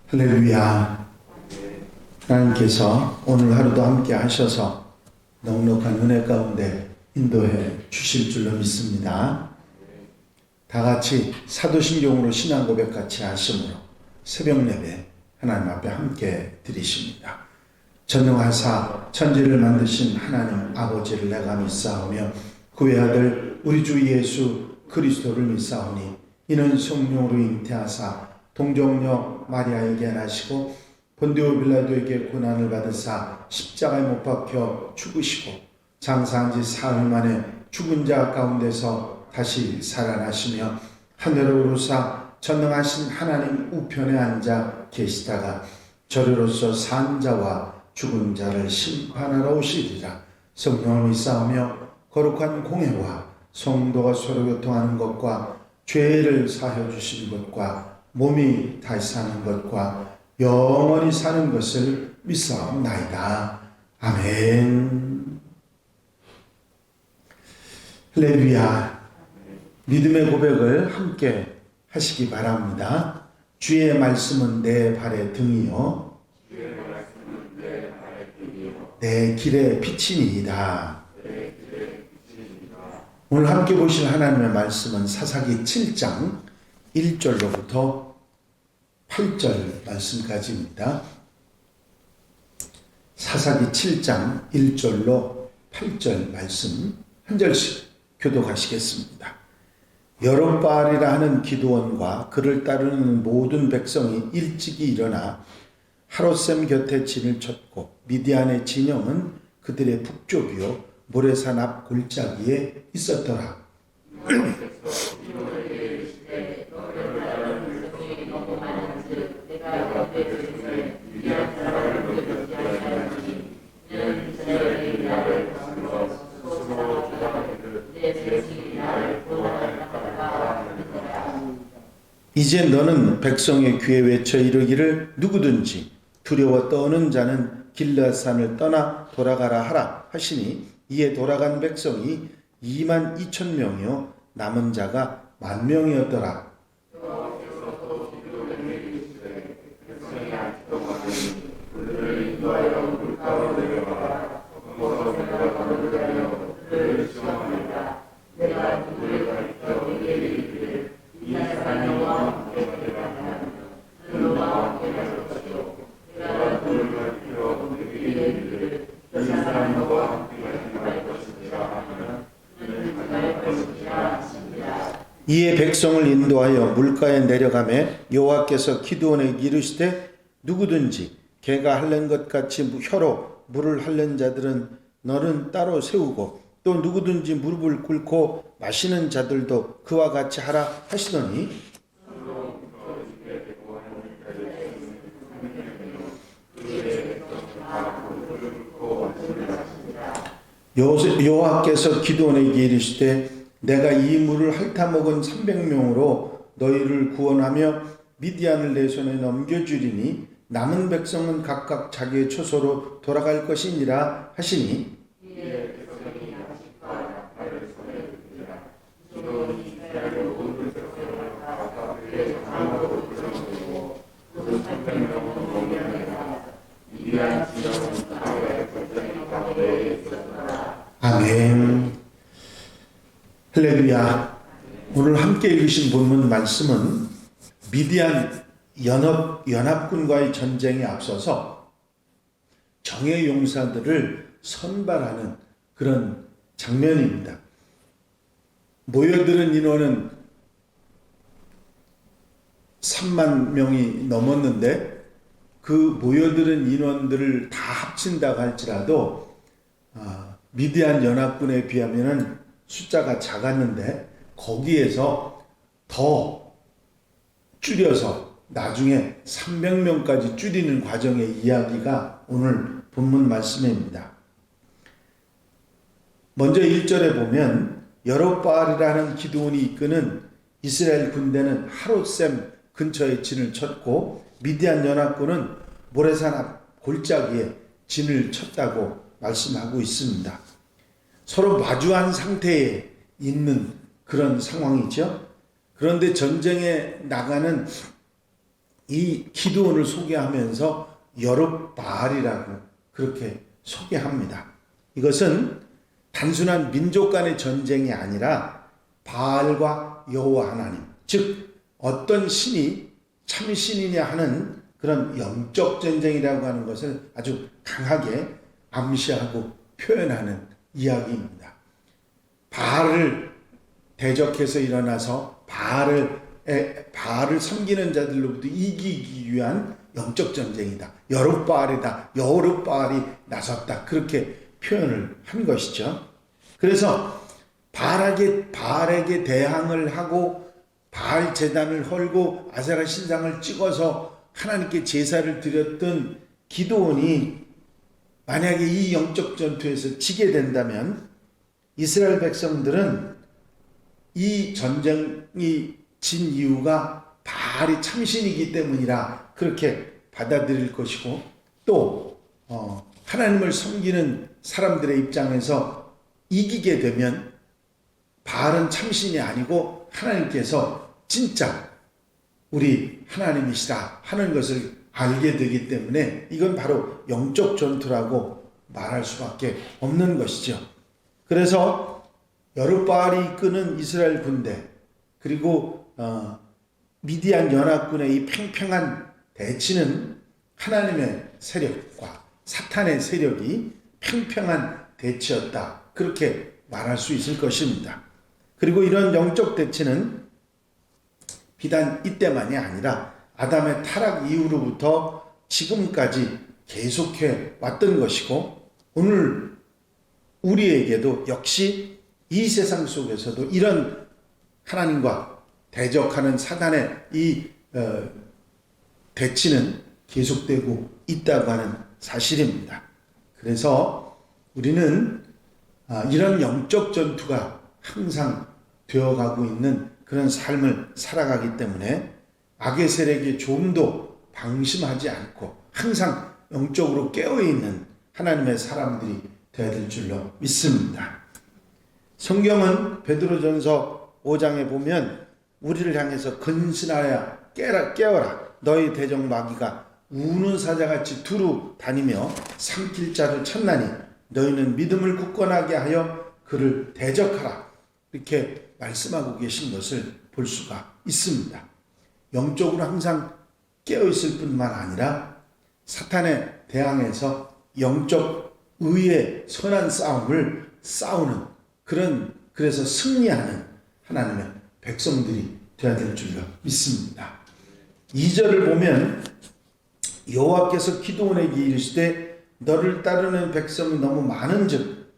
할렐루야. 하나님께서 오늘 하루도 함께 하셔서 넉넉한 은혜 가운데 인도해 주실 줄로 믿습니다. 다 같이 사도신경으로 신앙 고백 같이 하심으로 새벽 예배 하나님 앞에 함께 드리십니다. 전능하사 천지를 만드신 하나님 아버지를 내가 믿사오며 그의 아들 우리 주 예수 그리스도를 믿사오니 이는 성령으로 잉태하사 동정녀 마리아에게 나시고 본디오 빌라도에게 고난을 받으사 십자가에 못 박혀 죽으시고 장사한 지 사흘 만에 죽은 자 가운데서 다시 살아나시며 하늘로 오르사 전능하신 하나님 우편에 앉아 계시다가 저리로서 산 자와 죽은 자를 심판하러 오시리라. 성령을 믿사오며 거룩한 공회와 성도가 서로 교통하는 것과 죄를 사하여 주시는 것과 몸이 다시 사는 것과 영원히 사는 것을 믿사옵나이다. 아멘. 할렐루야. 믿음의 고백을 함께 하시기 바랍니다. 주의 말씀은 내 발의 등이요 내 길의 빛이니이다. 오늘 함께 보실 하나님의 말씀은 사사기 7장 1절로부터 8절 말씀까지입니다. 사사기 7장 1절로 8절 말씀 한 절씩 교독하시겠습니다. 여롯바알이라 하는 기드온과 그를 따르는 모든 백성이 일찍이 일어나 하롯셈 곁에 진을 쳤고 미디안의 진영은 그들의 북쪽이요 모레산 앞 골짜기에 있었더라. 이제 너는 백성의 귀에 외쳐 이르기를 누구든지 두려워 떠오는 자는 길르앗산을 떠나 돌아가라 하라 하시니 이에 돌아간 백성이 22,000명이요 남은 자가 10,000명이었더라. 이에 백성을 인도하여 물가에 내려가매 여호와께서 기드온에게 이르시되 누구든지 개가 핥는 것 같이 혀로 물을 핥는 자들은 너는 따로 세우고 또 누구든지 무릎을 꿇고 마시는 자들도 그와 같이 하라 하시더니 여호와께서 기드온에게 이르시되 내가 이 물을 핥아먹은 300명으로 너희를 구원하며 미디안을 내 손에 넘겨주리니 남은 백성은 각각 자기의 처소로 돌아갈 것이니라 하시니 아멘. 할렐루야. 오늘 함께 읽으신 본문 말씀은 미디안 연합군과의 전쟁에 앞서서 정예 용사들을 선발하는 그런 장면입니다. 모여드는 인원은 3만 명이 넘었는데 그 모여드는 인원들을 다 합친다고 할지라도 미디안 연합군에 비하면은 숫자가 작았는데 거기에서 더 줄여서 나중에 300명까지 줄이는 과정의 이야기가 오늘 본문 말씀입니다. 먼저 1절에 보면 여롯바알이라는 기드온이 이끄는 이스라엘 군대는 하롯셈 근처에 진을 쳤고 미디안 연합군은 모레산 앞 골짜기에 진을 쳤다고 말씀하고 있습니다. 서로 마주한 상태에 있는 그런 상황이죠. 그런데 전쟁에 나가는 이 기드온을 소개하면서 여룹바알이라고 그렇게 소개합니다. 이것은 단순한 민족 간의 전쟁이 아니라 바알과 여호와 하나님, 즉 어떤 신이 참신이냐 하는 그런 영적 전쟁이라고 하는 것을 아주 강하게 암시하고 표현하는 이야기입니다. 바알을 대적해서 일어나서 바알을 섬기는 자들로부터 이기기 위한 영적 전쟁이다. 여룹바알이다. 여룹바알이 나섰다. 그렇게 표현을 한 것이죠. 그래서 바알에게 대항을 하고 바알 제단을 헐고 아세라 신상을 찍어서 하나님께 제사를 드렸던 기드온이 만약에 이 영적 전투에서 지게 된다면 이스라엘 백성들은 이 전쟁이 진 이유가 바알이 참신이기 때문이라 그렇게 받아들일 것이고, 또 하나님을 섬기는 사람들의 입장에서 이기게 되면 바알은 참신이 아니고 하나님께서 진짜 우리 하나님이시다 하는 것을 알게 되기 때문에 이건 바로 영적 전투라고 말할 수밖에 없는 것이죠. 그래서 여룹바알이 이끄는 이스라엘 군대, 그리고 미디안 연합군의 이 팽팽한 대치는 하나님의 세력과 사탄의 세력이 팽팽한 대치였다, 그렇게 말할 수 있을 것입니다. 그리고 이런 영적 대치는 비단 이때만이 아니라 아담의 타락 이후로부터 지금까지 계속해 왔던 것이고, 오늘 우리에게도 역시 이 세상 속에서도 이런 하나님과 대적하는 사단의 이 대치는 계속되고 있다고 하는 사실입니다. 그래서 우리는 이런 영적 전투가 항상 되어가고 있는 그런 삶을 살아가기 때문에 악의 세력에 좀도 방심하지 않고 항상 영적으로 깨어있는 하나님의 사람들이 되어야 될 줄로 믿습니다. 성경은 베드로전서 5장에 보면 우리를 향해서 근신하여 깨어라 너희 대적 마귀가 우는 사자같이 두루 다니며 삼킬 자를 찾나니 너희는 믿음을 굳건하게 하여 그를 대적하라, 이렇게 말씀하고 계신 것을 볼 수가 있습니다. 영적으로 항상 깨어있을 뿐만 아니라 사탄에 대항해서 영적 의의 선한 싸움을 싸우는 그래서 승리하는 하나님의 백성들이 되어야 될 줄로 믿습니다. 2절을 보면 여호와께서 기드온에게 이르시되 너를 따르는 백성이 너무 많은즉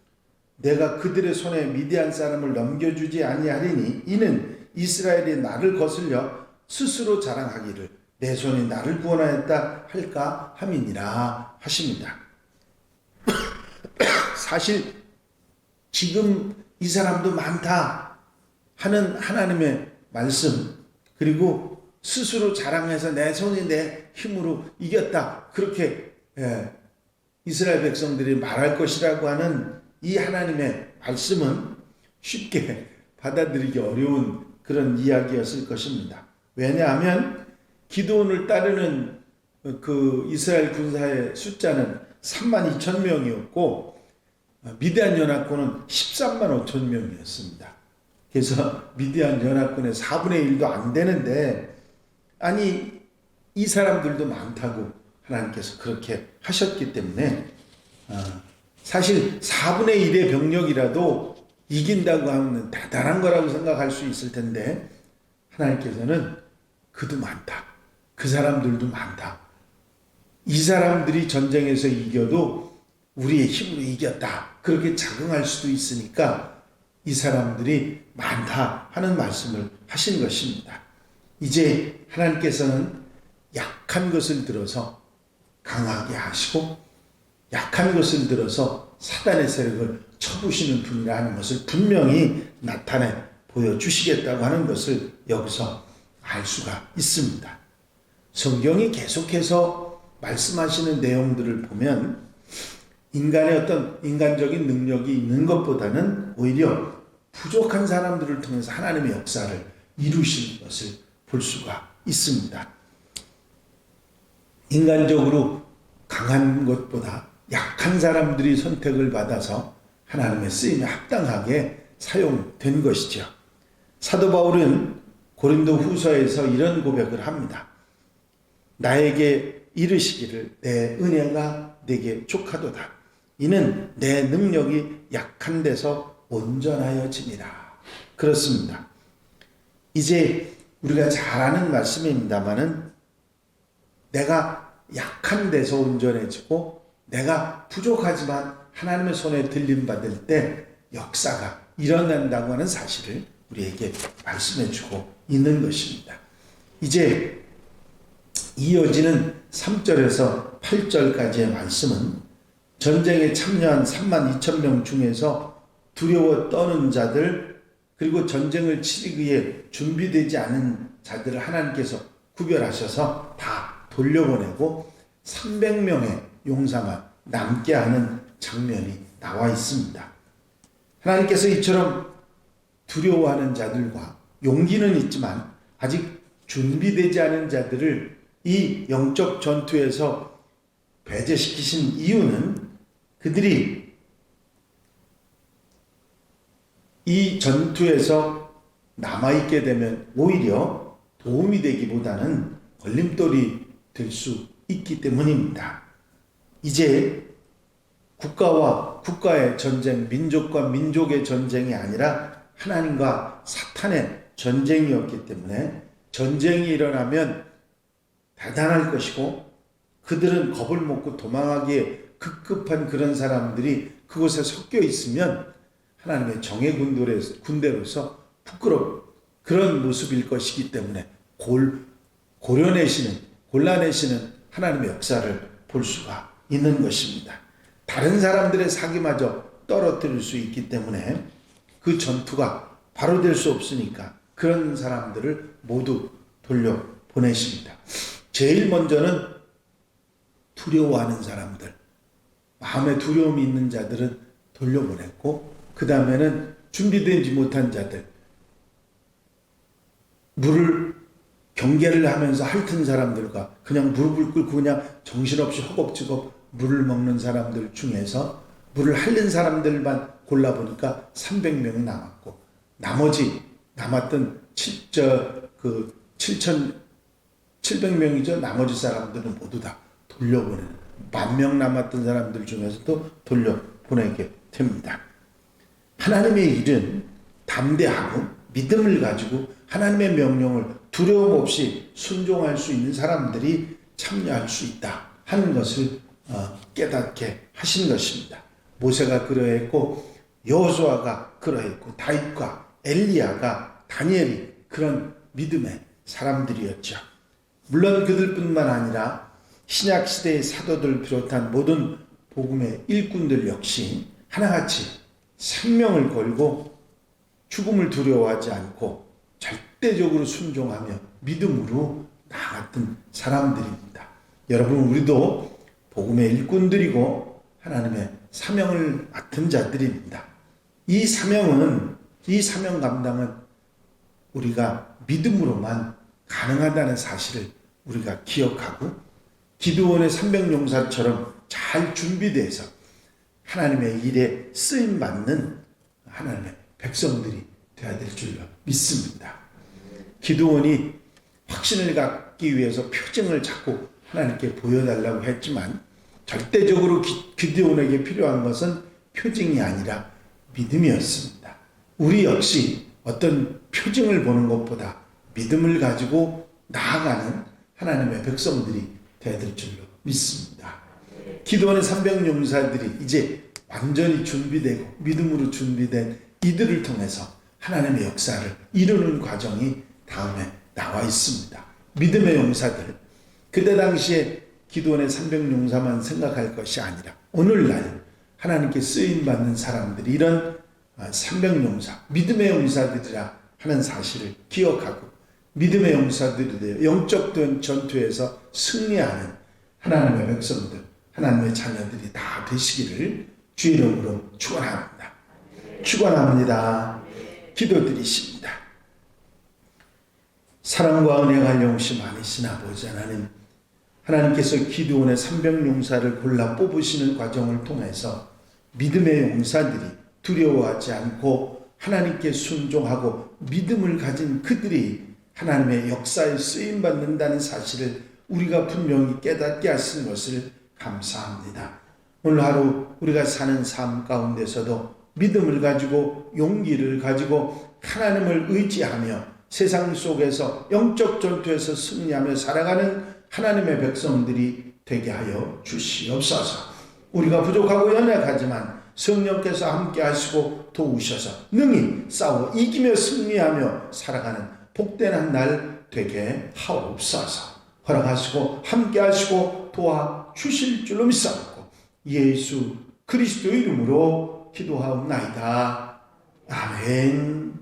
내가 그들의 손에 미디안 사람을 넘겨주지 아니하리니 이는 이스라엘이 나를 거슬려 스스로 자랑하기를 내 손이 나를 구원하였다 할까 함이니라 하십니다. 사실 지금 이 사람도 많다 하는 하나님의 말씀, 그리고 스스로 자랑해서 내 손이 내 힘으로 이겼다, 그렇게 이스라엘 백성들이 말할 것이라고 하는 이 하나님의 말씀은 쉽게 받아들이기 어려운 그런 이야기였을 것입니다. 왜냐하면 기드온을 따르는 그 이스라엘 군사의 숫자는 32,000명이었고 미디안 연합군은 13만 5천 명이었습니다. 그래서 미디안 연합군의 4분의 1도 안 되는데, 아니 이 사람들도 많다고 하나님께서 그렇게 하셨기 때문에 사실 4분의 1의 병력이라도 이긴다고 하면 대단한 거라고 생각할 수 있을 텐데, 하나님께서는 그도 많다, 그 사람들도 많다, 이 사람들이 전쟁에서 이겨도 우리의 힘으로 이겼다, 그렇게 작용할 수도 있으니까 이 사람들이 많다 하는 말씀을 하신 것입니다. 이제 하나님께서는 약한 것을 들어서 강하게 하시고 약한 것을 들어서 사단의 세력을 쳐부시는 분이라는 것을 분명히 나타내 보여주시겠다고 하는 것을 여기서 알 수가 있습니다. 성경이 계속해서 말씀하시는 내용들을 보면 인간의 어떤 인간적인 능력이 있는 것보다는 오히려 부족한 사람들을 통해서 하나님의 역사를 이루시는 것을 볼 수가 있습니다. 인간적으로 강한 것보다 약한 사람들이 선택을 받아서 하나님의 쓰임에 합당하게 사용된 것이죠. 사도 바울은 고린도 후서에서 이런 고백을 합니다. 나에게 이르시기를 내 은혜가 내게 족하도다. 이는 내 능력이 약한 데서 온전하여지니라. 그렇습니다. 이제 우리가 잘 아는 말씀입니다마는 내가 약한 데서 온전해지고 내가 부족하지만 하나님의 손에 들림받을 때 역사가 일어난다고 하는 사실을 우리에게 말씀해주고 있는 것입니다. 이제 이어지는 3절에서 8절까지의 말씀은 전쟁에 참여한 32,000명 중에서 두려워 떠는 자들 그리고 전쟁을 치르기 위해 준비되지 않은 자들을 하나님께서 구별하셔서 다 돌려보내고 300명의 용사만 남게 하는 장면이 나와 있습니다. 하나님께서 이처럼 두려워하는 자들과 용기는 있지만 아직 준비되지 않은 자들을 이 영적 전투에서 배제시키신 이유는 그들이 이 전투에서 남아있게 되면 오히려 도움이 되기보다는 걸림돌이 될 수 있기 때문입니다. 이제 국가와 국가의 전쟁, 민족과 민족의 전쟁이 아니라 하나님과 사탄의 전쟁이었기 때문에 전쟁이 일어나면 대단할 것이고 그들은 겁을 먹고 도망하기에 급급한 그런 사람들이 그곳에 섞여 있으면 하나님의 정의 군대로서 부끄러운 그런 모습일 것이기 때문에 골라내시는 하나님의 역사를 볼 수가 있는 것입니다. 다른 사람들의 사기마저 떨어뜨릴 수 있기 때문에 그 전투가 바로 될 수 없으니까 그런 사람들을 모두 돌려보내십니다. 제일 먼저는 두려워하는 사람들, 마음에 두려움이 있는 자들은 돌려보냈고 그 다음에는 준비되지 못한 자들, 물을 경계를 하면서 핥은 사람들과 그냥 무릎을 꿇고 그냥 정신없이 허겁지겁 물을 먹는 사람들 중에서 물을 핥는 사람들만 골라보니까 300명이 남았고 나머지 남았던 7,700명이죠. 나머지 사람들은 모두 다 돌려보내는 10,000명 남았던 사람들 중에서도 돌려보내게 됩니다. 하나님의 일은 담대하고 믿음을 가지고 하나님의 명령을 두려움 없이 순종할 수 있는 사람들이 참여할 수 있다 하는 것을 깨닫게 하신 것입니다. 모세가 그러했고 여호수아가 그러했고 다윗과 엘리야가 다니엘이 그런 믿음의 사람들이었죠. 물론 그들뿐만 아니라 신약시대의 사도들 비롯한 모든 복음의 일꾼들 역시 하나같이 생명을 걸고 죽음을 두려워하지 않고 절대적으로 순종하며 믿음으로 나아갔던 사람들입니다. 여러분, 우리도 복음의 일꾼들이고 하나님의 사명을 맡은 자들입니다. 이 사명 감당은 우리가 믿음으로만 가능하다는 사실을 우리가 기억하고 기드온의 300용사처럼 잘 준비돼서 하나님의 일에 쓰임받는 하나님의 백성들이 되어야 될 줄로 믿습니다. 기드온이 확신을 갖기 위해서 표징을 자꾸 하나님께 보여달라고 했지만 절대적으로 기드온에게 필요한 것은 표징이 아니라 믿음이었습니다. 우리 역시 어떤 표징을 보는 것보다 믿음을 가지고 나아가는 하나님의 백성들이 되어야 될 줄로 믿습니다. 기드온의 300용사들이 이제 완전히 준비되고 믿음으로 준비된 이들을 통해서 하나님의 역사를 이루는 과정이 다음에 나와 있습니다. 믿음의 용사들, 그때 당시에 기드온의 300용사만 생각할 것이 아니라 오늘날 하나님께 쓰임받는 사람들이 이런 300용사, 믿음의 용사들이라 하는 사실을 기억하고 믿음의 용사들이 되어 영적 전투에서 승리하는 하나님의 백성들, 하나님의 자녀들이 다 되시기를 주의 이름으로 축원합니다. 축원합니다. 기도드리십니다. 사랑과 은혜가 영시 많으신 아버지 하나님, 하나님께서 기드온의 300용사를 골라 뽑으시는 과정을 통해서 믿음의 용사들이 두려워하지 않고 하나님께 순종하고 믿음을 가진 그들이 하나님의 역사에 쓰임받는다는 사실을 우리가 분명히 깨닫게 하신 것을 감사합니다. 오늘 하루 우리가 사는 삶 가운데서도 믿음을 가지고 용기를 가지고 하나님을 의지하며 세상 속에서 영적 전투에서 승리하며 살아가는 하나님의 백성들이 되게 하여 주시옵소서. 우리가 부족하고 연약하지만 성령께서 함께 하시고 도우셔서 능히 싸워 이기며 승리하며 살아가는 복된 한 날 되게 하옵소서. 허락하시고 함께 하시고 도와 주실 줄로 믿사옵고 예수 그리스도 이름으로 기도하옵나이다. 아멘.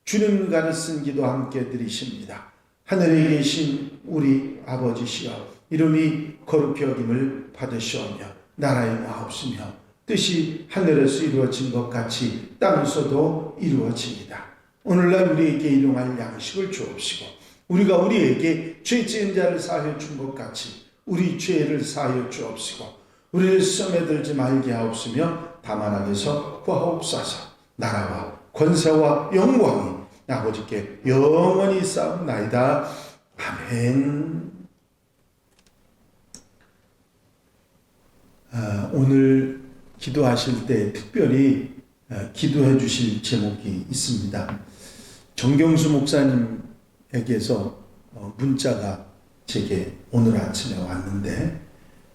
주님 가르친 기도 함께 드리십니다. 하늘에 계신 우리 아버지시여, 이름이 거룩히 여김을 받으시오며 나라의 마옵시며 뜻이 하늘에서 이루어진 것 같이 땅에서도 이루어집니다. 오늘날 우리에게 일용할 양식을 주옵시고 우리가 우리에게 죄 지은 자를 사하여 준 것 같이 우리 죄를 사하여 주옵시고 우리를 시험에 들지 말게 하옵시며 다만 악에서 구하옵소서. 나라와 권세와 영광이 아버지께 영원히 싸움나이다. 아멘. 오늘 기도하실 때 특별히 기도해 주실 제목이 있습니다. 정경수 목사님에게서 문자가 제게 오늘 아침에 왔는데,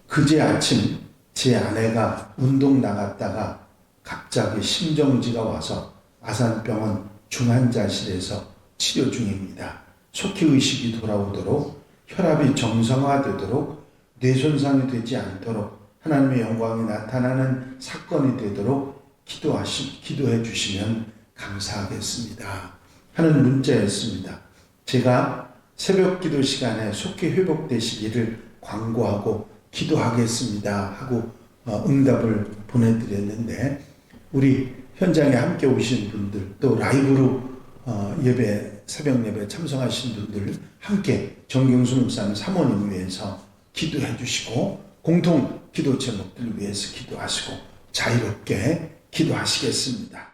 그제 아침 제 아내가 운동 나갔다가 갑자기 심정지가 와서 아산병원 중환자실에서 치료 중입니다. 속히 의식이 돌아오도록, 혈압이 정상화되도록, 뇌손상이 되지 않도록 하나님의 영광이 나타나는 사건이 되도록 기도해 주시면 감사하겠습니다 하는 문자였습니다. 제가 새벽 기도 시간에 속히 회복되시기를 광고하고 기도하겠습니다 하고 응답을 보내드렸는데, 우리 현장에 함께 오신 분들, 또 라이브로 새벽 예배 참석하신 분들 함께 정경수 목사님 사모님 위해서 기도해 주시고 공통 기도 제목들 위해서 기도하시고 자유롭게 기도하시겠습니다.